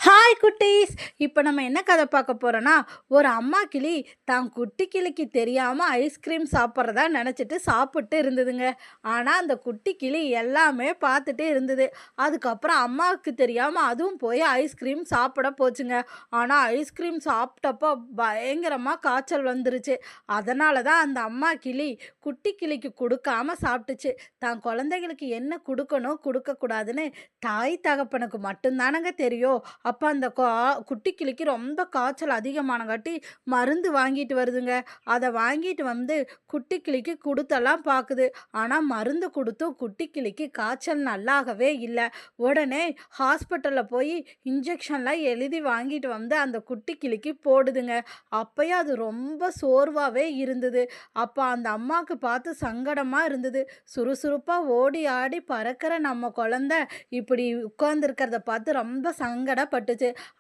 Hi குட்டீஸ். இப்போ நம்ம என்ன கதை பார்க்க போகிறோன்னா, ஒரு அம்மா கிளி தான் குட்டி கிளிக்கு தெரியாமல் ஐஸ்கிரீம் சாப்பிட்றதா நினச்சிட்டு சாப்பிட்டு இருந்ததுங்க. ஆனால் அந்த குட்டி கிளி எல்லாமே பார்த்துட்டே இருந்தது. அதுக்கப்புறம் அம்மாவுக்கு தெரியாமல் அதுவும் போய் ஐஸ்கிரீம் சாப்பிட போச்சுங்க. ஆனால் ஐஸ்கிரீம் சாப்பிட்டப்போ பயங்கரமாக காய்ச்சல் வந்துருச்சு. அதனால தான் அந்த அம்மா கிளி குட்டி கிளிக்கு கொடுக்காம சாப்பிட்டுச்சு. தான் குழந்தைகளுக்கு என்ன கொடுக்கணும் கொடுக்கக்கூடாதுன்னு தாய் தகப்பனுக்கு மட்டும்தானங்க தெரியும். அப்போ அந்த குட்டி கிளிக்கு ரொம்ப காய்ச்சல் அதிகமானங்காட்டி மருந்து வாங்கிட்டு வருதுங்க. அதை வாங்கிட்டு வந்து குட்டி கிளிக்கு கொடுத்தெல்லாம் பார்க்குது. ஆனால் மருந்து கொடுத்தும் குட்டி கிளிக்கு காய்ச்சல் நல்லாகவே இல்லை. உடனே ஹாஸ்பிட்டலில் போய் இன்ஜெக்ஷன்லாம் எழுதி வாங்கிட்டு வந்து அந்த குட்டி கிளிக்கு போடுதுங்க. அப்பயும் அது ரொம்ப சோர்வாகவே இருந்தது. அப்போ அந்த அம்மாவுக்கு பார்த்து சங்கடமாக இருந்தது. சுறுசுறுப்பாக ஓடி ஆடி பறக்கிற நம்ம குழந்த இப்படி உட்கார்ந்துருக்கிறத பார்த்து ரொம்ப சங்கடப்பட்டுச்சு.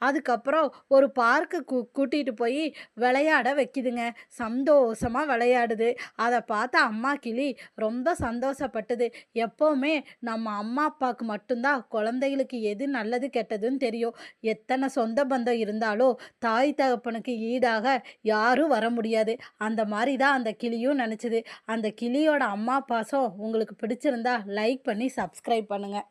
அதுக்கப்புறம் ஒரு பார்க்கு கூட்டிகிட்டு போய் விளையாட வைக்குதுங்க. சந்தோஷமாக விளையாடுது. அதை பார்த்து அம்மா கிளி ரொம்ப சந்தோஷப்பட்டது. எப்போவுமே நம்ம அம்மா அப்பாவுக்கு மட்டும்தான் குழந்தைகளுக்கு எது நல்லது கெட்டதுன்னு தெரியும். எத்தனை சொந்த பந்தம் இருந்தாலும் தாய் தகப்பனுக்கு ஈடாக யாரும் வர முடியாது. அந்த மாதிரி தான் அந்த கிளியும் நினச்சிது. அந்த கிளியோட அம்மா பாசம் உங்களுக்கு பிடிச்சிருந்தா லைக் பண்ணி சப்ஸ்கிரைப் பண்ணுங்கள்.